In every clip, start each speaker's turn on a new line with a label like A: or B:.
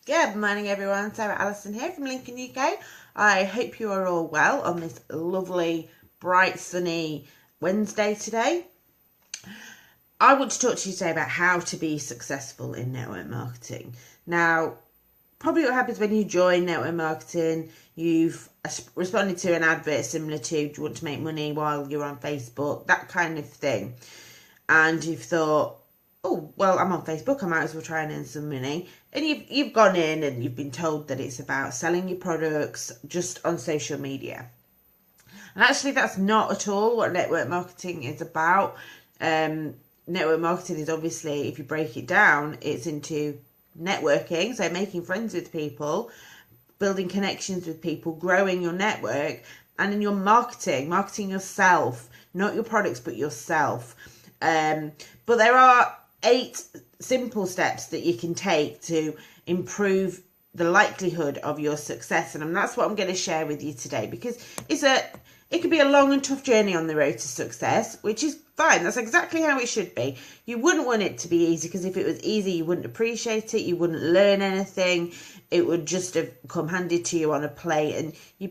A: Good morning, everyone. Sarah Allison here from Lincoln, UK. I hope you are all well on this lovely, bright, sunny Wednesday today. I want to talk to you today about how to be successful in network marketing. Now, probably what happens when you join network marketing, you've responded to an advert similar to, do you want to make money while you're on Facebook, that kind of thing. And you've thought, oh, well, I'm on Facebook, I might as well try and earn some money. And you've gone in and you've been told that it's about selling your products just on social media. And actually, that's not at all what network marketing is about. Network marketing is obviously, if you break it down, it's into networking, so making friends with people, building connections with people, growing your network, and in your marketing yourself, not your products, but yourself. But there are 8 simple steps that you can take to improve the likelihood of your success, and that's what I'm going to share with you today, because it could be a long and tough journey on the road to success, which is fine. That's exactly how it should be. You wouldn't want it to be easy, because if it was easy, you wouldn't appreciate it, you wouldn't learn anything, it would just have come handed to you on a plate, and you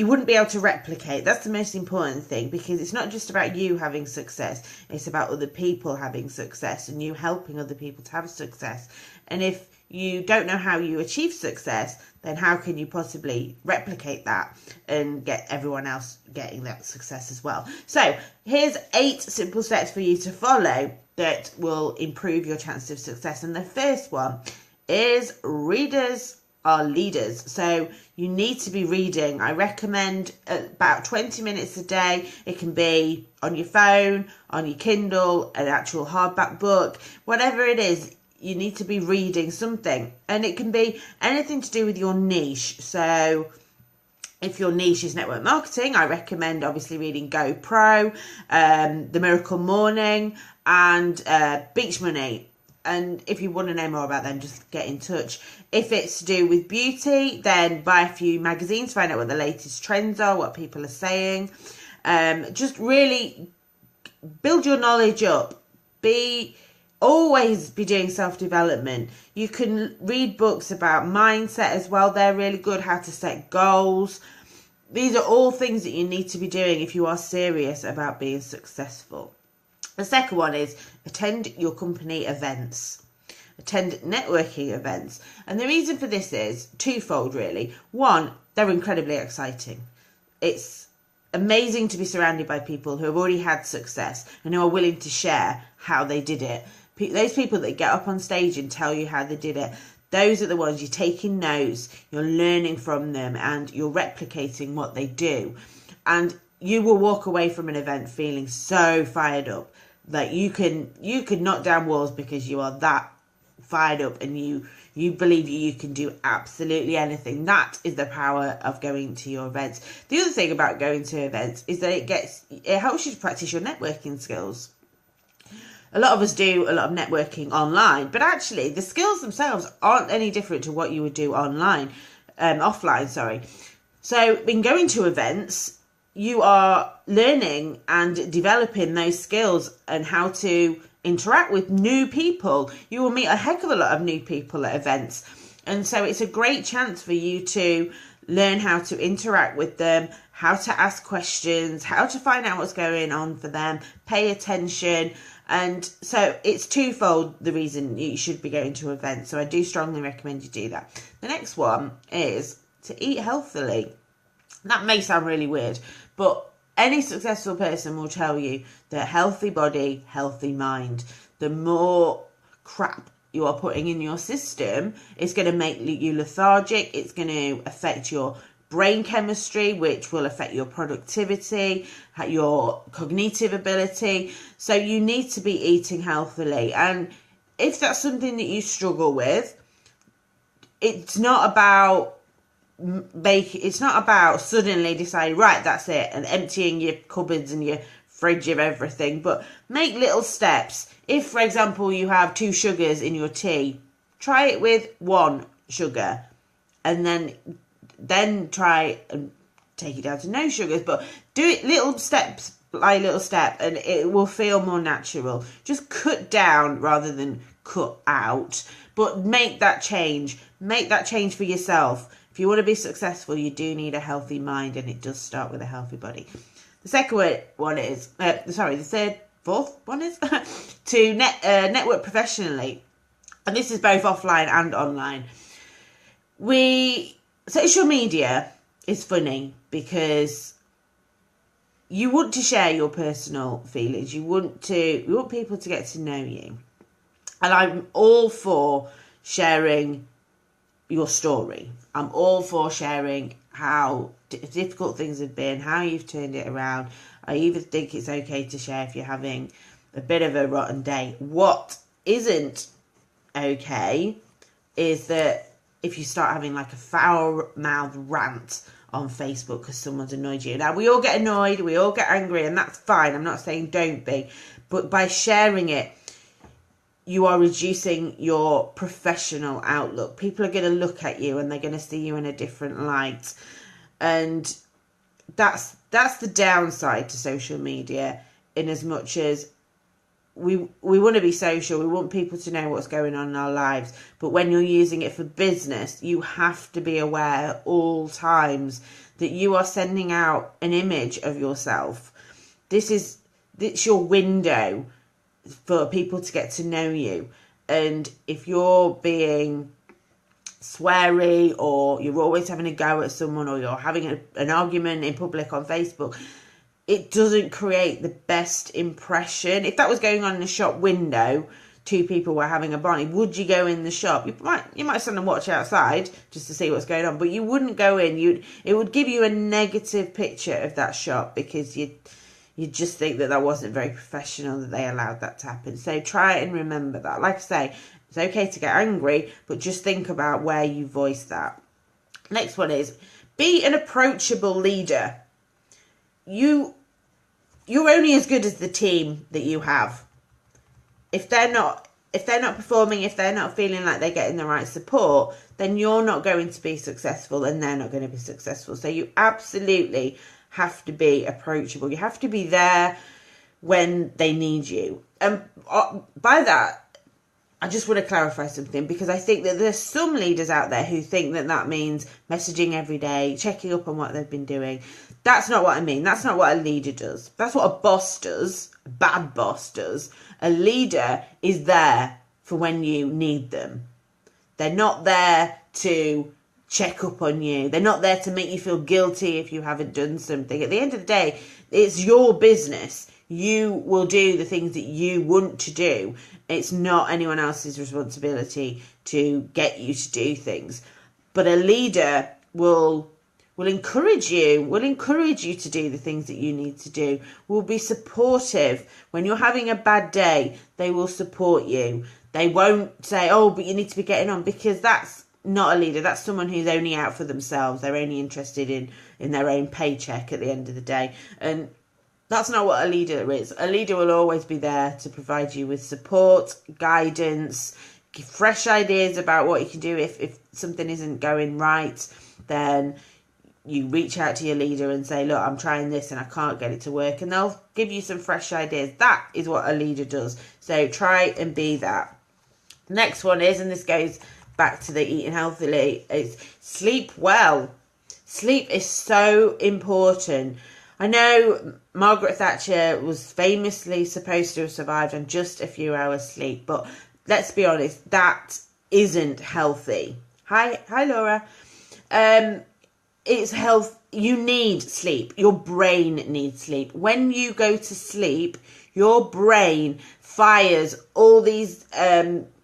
A: wouldn't be able to replicate. That's the most important thing, because it's not just about you having success, it's about other people having success and you helping other people to have success. And if you don't know how you achieve success, then how can you possibly replicate that and get everyone else getting that success as well? So here's 8 simple steps for you to follow that will improve your chances of success. And the first one is readers are leaders. So you need to be reading. I recommend about 20 minutes a day. It can be on your phone, on your Kindle, an actual hardback book, whatever it is. You need to be reading something, and it can be anything to do with your niche. So if your niche is network marketing, I recommend obviously reading GoPro, The Miracle Morning, and Beach Money. And if you want to know more about them, just get in touch. If it's to do with beauty, then buy a few magazines, find out what the latest trends are, what people are saying. Just really build your knowledge up. Always be doing self-development. You can read books about mindset as well. They're really good. How to set goals. These are all things that you need to be doing if you are serious about being successful. The second one is attend your company events. Attend networking events. And the reason for this is twofold, really. One, they're incredibly exciting. It's amazing to be surrounded by people who have already had success and who are willing to share how they did it. Those people that get up on stage and tell you how they did it, those are the ones you're taking notes, you're learning from them, and you're replicating what they do. And you will walk away from an event feeling so fired up that you could knock down walls, because you are that fired up and you believe you can do absolutely anything. That is the power of going to your events. The other thing about going to events is that it helps you to practice your networking skills. A lot of us do a lot of networking online, but actually the skills themselves aren't any different to what you would do offline. So in going to events, you are learning and developing those skills and how to interact with new people. You will meet a heck of a lot of new people at events. And so it's a great chance for you to learn how to interact with them, how to ask questions, how to find out what's going on for them, pay attention. And so it's twofold the reason you should be going to events. So I do strongly recommend you do that. The next one is to eat healthily. That may sound really weird, but any successful person will tell you that healthy body, healthy mind. The more crap you are putting in your system, it's going to make you lethargic. It's going to affect your brain chemistry, which will affect your productivity, your cognitive ability. So you need to be eating healthily. And if that's something that you struggle with, it's not about suddenly deciding, right, that's it, and emptying your cupboards and your fridge of everything, but make little steps. If, for example, you have 2 sugars in your tea, try it with 1 sugar, and then try and take it down to no sugars, but do it little steps by little step, and it will feel more natural. Just cut down rather than cut out. But make that change. Make that change for yourself. If you want to be successful, you do need a healthy mind, and it does start with a healthy body. The second one is, fourth one is to network professionally. And this is both offline and online. Social media is funny because you want to share your personal feelings. You want people to get to know you. And I'm all for sharing your story. I'm all for sharing how difficult things have been, how you've turned it around. I even think it's okay to share if you're having a bit of a rotten day. What isn't okay is that if you start having like a foul-mouthed rant on Facebook because someone's annoyed you. Now, we all get annoyed, we all get angry, and that's fine. I'm not saying don't be. But by sharing it, you are reducing your professional outlook. People are going to look at you and they're going to see you in a different light. And that's the downside to social media, in as much as we want to be social, we want people to know what's going on in our lives. But when you're using it for business, you have to be aware at all times that you are sending out an image of yourself. It's your window for people to get to know you. And if you're being sweary, or you're always having a go at someone, or you're having an argument in public on Facebook, it doesn't create the best impression. If that was going on in a shop window, two people were having a barney, would you go in the shop? You might stand and watch outside just to see what's going on, but you wouldn't go in. It would give you a negative picture of that shop, because you just think that wasn't very professional, that they allowed that to happen. So try and remember that. Like I say, it's okay to get angry, but just think about where you voice that. Next one is, be an approachable leader. You're only as good as the team that you have. If they're not performing, if they're not feeling like they're getting the right support, then you're not going to be successful, and they're not going to be successful. So you absolutely have to be approachable. You have to be there when they need you. And by that, I just want to clarify something, because I think that there's some leaders out there who think that means messaging every day, checking up on what they've been doing. That's not what I mean. That's not what a leader does. That's what a boss does. A bad boss does. A leader is there for when you need them. They're not there to check up on you. They're not there to make you feel guilty if you haven't done something. At the end of the day, it's your business. You will do the things that you want to do. It's not anyone else's responsibility to get you to do things. But a leader will encourage you to do the things that you need to do, will be supportive. When you're having a bad day, they will support you. They won't say, oh, but you need to be getting on, because that's not a leader. That's someone who's only out for themselves. They're only interested in their own paycheck at the end of the day. And that's not what a leader is. A leader will always be there to provide you with support, guidance, give fresh ideas about what you can do. If something isn't going right, then you reach out to your leader and say, look, I'm trying this and I can't get it to work. And they'll give you some fresh ideas. That is what a leader does. So try and be that. Next one is, and this goes back to the eating healthily, is sleep well. Sleep is so important. I know Margaret Thatcher was famously supposed to have survived on just a few hours sleep, but let's be honest, that isn't healthy. Hi Laura. It's health. You need sleep. Your brain needs sleep. When you go to sleep, your brain fires all these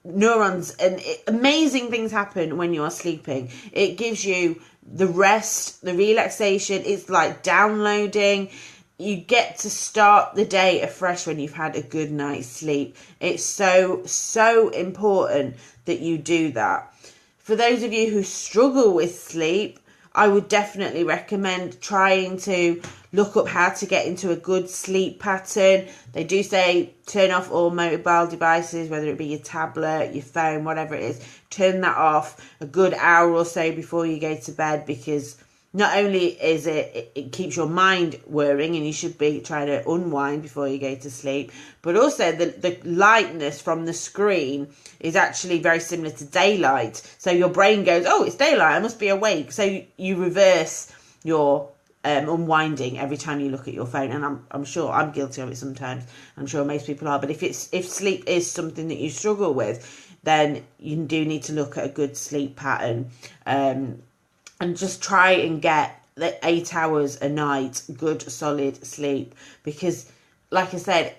A: neurons, and amazing things happen when you are sleeping. It gives you the rest, the relaxation. It's like downloading. You get to start the day afresh when you've had a good night's sleep. It's so important that you do that. For those of you who struggle with sleep, I would definitely recommend trying to look up how to get into a good sleep pattern. They do say turn off all mobile devices, whether it be your tablet, your phone, whatever it is. Turn that off a good hour or so before you go to bed, because not only is it keeps your mind whirring and you should be trying to unwind before you go to sleep, but also the lightness from the screen is actually very similar to daylight. So your brain goes, oh, it's daylight, I must be awake. So you reverse your unwinding every time you look at your phone. And I'm sure I'm guilty of it sometimes. I'm sure most people are. But if sleep is something that you struggle with, then you do need to look at a good sleep pattern. And just try and get the 8 hours a night, good solid sleep. Because, like I said,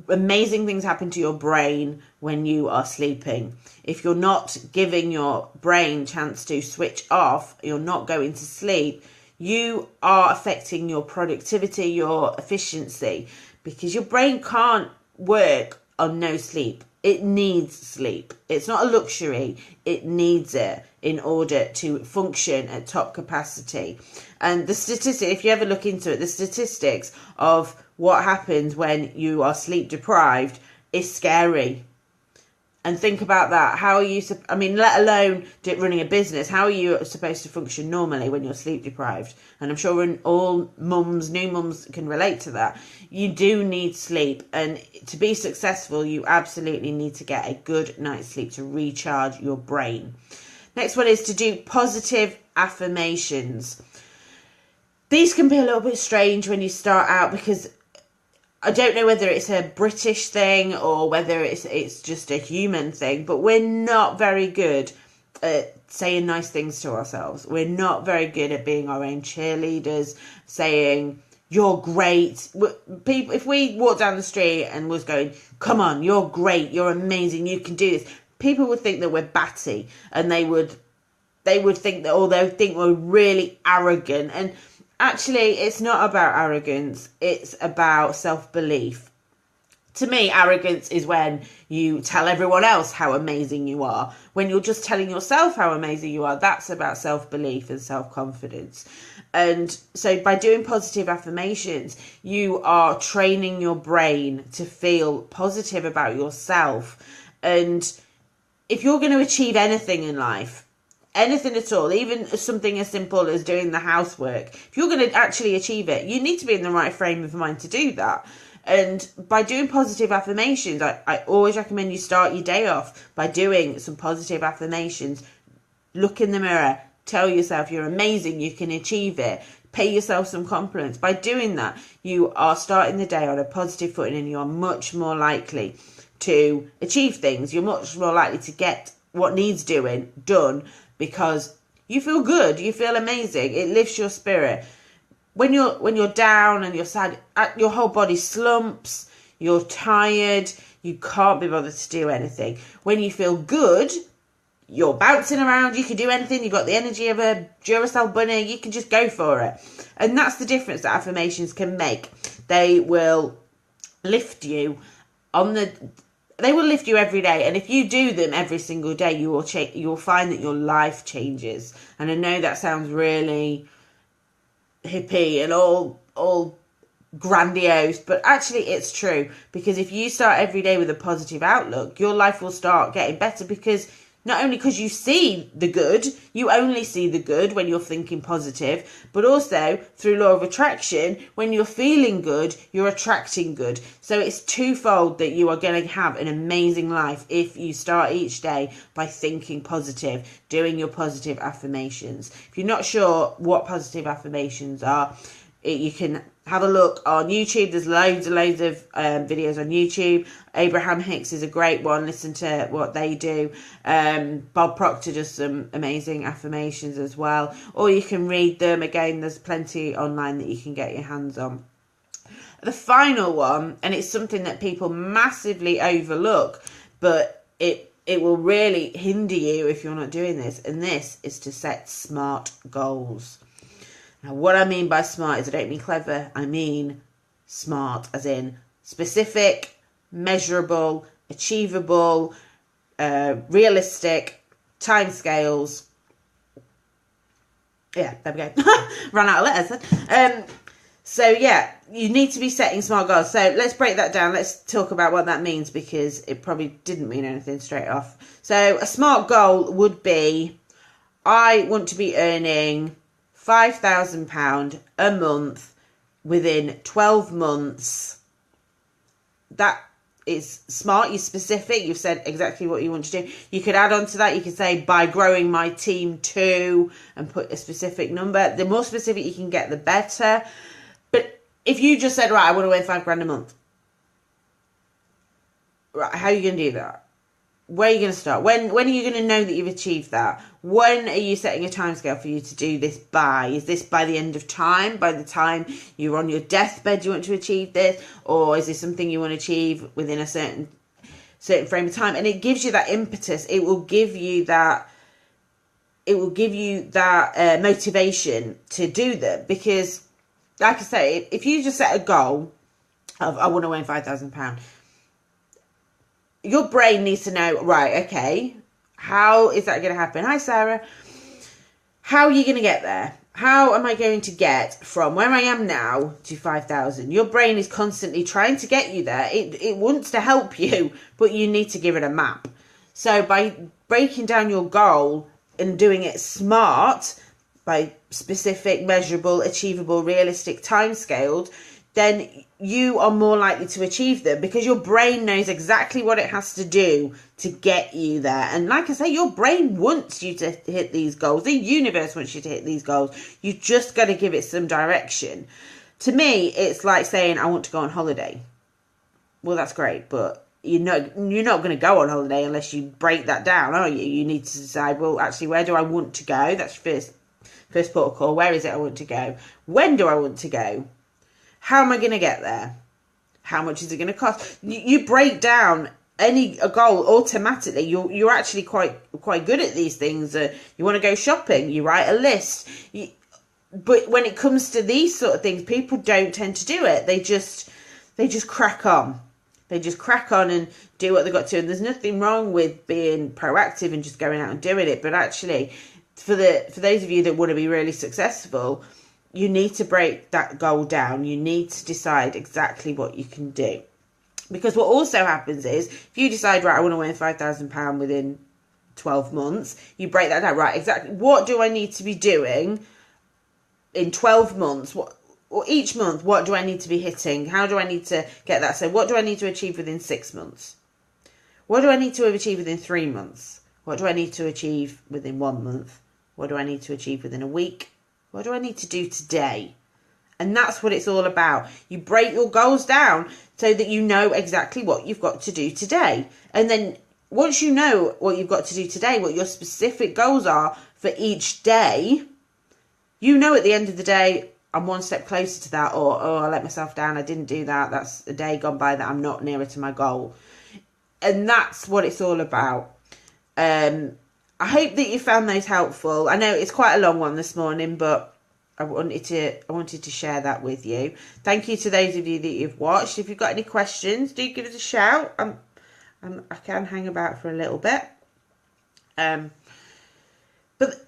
A: amazing things happen to your brain when you are sleeping. If you're not giving your brain chance to switch off, you're not going to sleep, you are affecting your productivity, your efficiency, because your brain can't work on no sleep. It needs sleep. It's not a luxury. It needs it in order to function at top capacity. And the statistics, if you ever look into it, the statistics of what happens when you are sleep deprived is scary. And think about that. How are you, let alone running a business, how are you supposed to function normally when you're sleep deprived? And I'm sure all new mums can relate to that. You do need sleep. And to be successful, you absolutely need to get a good night's sleep to recharge your brain. Next one is to do positive affirmations. These can be a little bit strange when you start out, because I don't know whether it's a British thing or whether it's just a human thing, but we're not very good at saying nice things to ourselves. We're not very good at being our own cheerleaders, saying, you're great. People, if we walked down the street and was going, come on, you're great, you're amazing, you can do this, people would think that we're batty, and they would think that, or they would think we're really arrogant. And actually, it's not about arrogance. It's about self-belief. To me, arrogance is when you tell everyone else how amazing you are. When you're just telling yourself how amazing you are, that's about self-belief and self-confidence. And so by doing positive affirmations, you are training your brain to feel positive about yourself. And if you're going to achieve anything in life, anything at all, even something as simple as doing the housework, if you're going to actually achieve it, you need to be in the right frame of mind to do that. And by doing positive affirmations, I always recommend you start your day off by doing some positive affirmations. Look in the mirror, tell yourself you're amazing, you can achieve it. Pay yourself some compliments. By doing that, you are starting the day on a positive footing, and you are much more likely to achieve things. You're much more likely to get what needs doing done, because you feel good, you feel amazing. It lifts your spirit. When you're down and you're sad, your whole body slumps, you're tired, you can't be bothered to do anything. When you feel good, you're bouncing around, you can do anything, you've got the energy of a Duracell bunny, you can just go for it. And that's the difference that affirmations can make. They will lift you they will lift you every day, and if you do them every single day, you will find that your life changes. And I know that sounds really hippie and all grandiose, but actually it's true, because if you start every day with a positive outlook, your life will start getting better, because not only because you see the good, you only see the good when you're thinking positive, but also through law of attraction, when you're feeling good, you're attracting good. So it's twofold that you are going to have an amazing life if you start each day by thinking positive, doing your positive affirmations. If you're not sure what positive affirmations are, you can have a look on YouTube. There's loads and loads of videos on YouTube. Abraham Hicks is a great one. Listen to what they do. Bob Proctor does some amazing affirmations as well. Or you can read them. Again, there's plenty online that you can get your hands on. The final one, and it's something that people massively overlook, but it will really hinder you if you're not doing this. And this is to set SMART goals. Now, what I mean by smart is I don't mean clever. I mean smart, as in specific, measurable, achievable, realistic, timescales. Yeah, there we go. Ran out of letters. So yeah, you need to be setting smart goals. So let's break that down. Let's talk about what that means, because it probably didn't mean anything straight off. So a smart goal would be, I want to be earning £5,000 a month within 12 months. That is smart. You're specific. You've said exactly what you want to do. You could add on to that. You could say by growing my team too, and put a specific number. The more specific you can get, the better. But if you just said, right, I want to earn £5,000 a month, right, how are you going to do that? Where are you going to start? When are you going to know that you've achieved that? When are you setting a timescale for you to do this by? Is this by the end of time? By the time you're on your deathbed you want to achieve this? Or is this something you want to achieve within a certain frame of time? And it gives you that impetus. It will give you that motivation to do them. Because, like I say, if you just set a goal of, I want to earn £5,000, your brain needs to know, right, okay, how is that going to happen? Hi, Sarah. How are you going to get there? How am I going to get from where I am now to 5,000? Your brain is constantly trying to get you there. It wants to help you, but you need to give it a map. So by breaking down your goal and doing it smart, by specific, measurable, achievable, realistic timescales, then you are more likely to achieve them because your brain knows exactly what it has to do to get you there. And like I say, your brain wants you to hit these goals. The universe wants you to hit these goals. You just got to give it some direction. To me, it's like saying, I want to go on holiday. Well, that's great, but you're not going to go on holiday unless you break that down, are you? You need to decide, well, actually, where do I want to go? That's first port of call. Where is it I want to go? When do I want to go? How am I going to get there? How much is it going to cost? You break down a goal automatically. You're actually quite good at these things. You want to go shopping, you write a list. But when it comes to these sort of things, people don't tend to do it. They just crack on. They just crack on and do what they've got to. And there's nothing wrong with being proactive and just going out and doing it. But actually, for those of you that want to be really successful, you need to break that goal down. You need to decide exactly what you can do. Because what also happens is, if you decide, right, I want to earn £5,000 within 12 months, you break that down, right, exactly, what do I need to be doing in 12 months? Or each month, what do I need to be hitting? How do I need to get that? So what do I need to achieve within 6 months? What do I need to achieve within 3 months? What do I need to achieve within 1 month? What do I need to achieve within a week? What do I need to do today? And that's what it's all about. You break your goals down so that you know exactly what you've got to do today. And then once you know what you've got to do today, what your specific goals are for each day, you know at the end of the day, I'm one step closer to that, or, oh, I let myself down, I didn't do that, that's a day gone by that I'm not nearer to my goal. And that's what it's all about. I hope that you found those helpful. I know it's quite a long one this morning, but I wanted to share that with you. Thank you to those of you that you've watched. If you've got any questions, do give us a shout. I can hang about for a little bit. But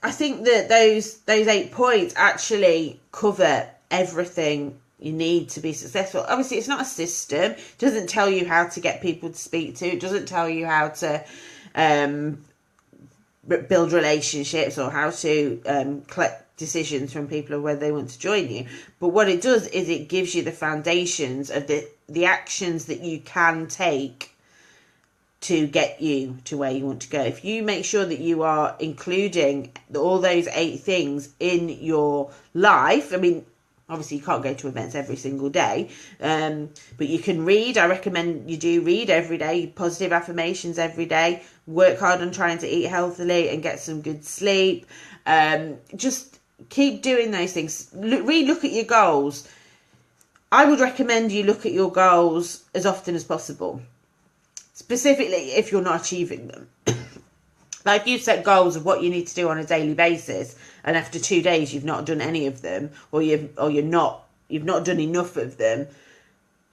A: I think that those 8 points actually cover everything you need to be successful. Obviously, it's not a system. It doesn't tell you how to get people to speak to. It doesn't tell you how to build relationships or how to collect decisions from people of whether they want to join you. But what it does is it gives you the foundations of the actions that you can take to get you to where you want to go. If you make sure that you are including all those 8 things in your life, I mean, obviously you can't go to events every single day, but you can read. I recommend you do read every day, positive affirmations every day, work hard on trying to eat healthily and get some good sleep. Just keep doing those things. Look at your goals. I would recommend you look at your goals as often as possible, specifically if you're not achieving them. Like, you set goals of what you need to do on a daily basis, and after 2 days you've not done any of them, or you've not done enough of them.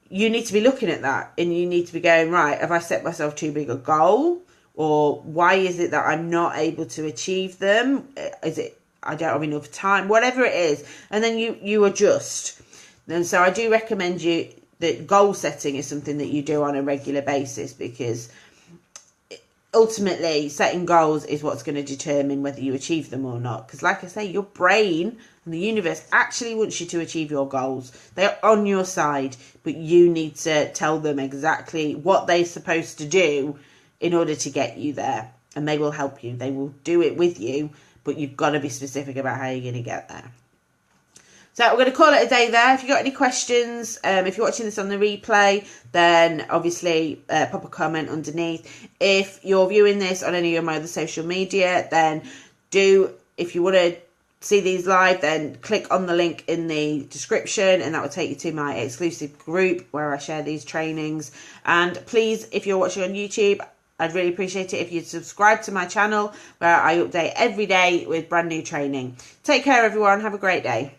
A: You need to be looking at that, and you need to be going, right, have I set myself too big a goal? Or why is it that I'm not able to achieve them? Is it I don't have enough time? Whatever it is. And then you adjust. And so I do recommend you that goal setting is something that you do on a regular basis, because ultimately, setting goals is what's going to determine whether you achieve them or not. Because like I say, your brain and the universe actually wants you to achieve your goals. They're on your side, but you need to tell them exactly what they're supposed to do in order to get you there. And they will help you. They will do it with you, but you've got to be specific about how you're going to get there. So we're going to call it a day there. If you've got any questions, if you're watching this on the replay, then obviously pop a comment underneath. If you're viewing this on any of my other social media, then if you want to see these live, then click on the link in the description and that will take you to my exclusive group where I share these trainings. And please, if you're watching on YouTube, I'd really appreciate it if you'd subscribe to my channel where I update every day with brand new training. Take care, everyone. Have a great day.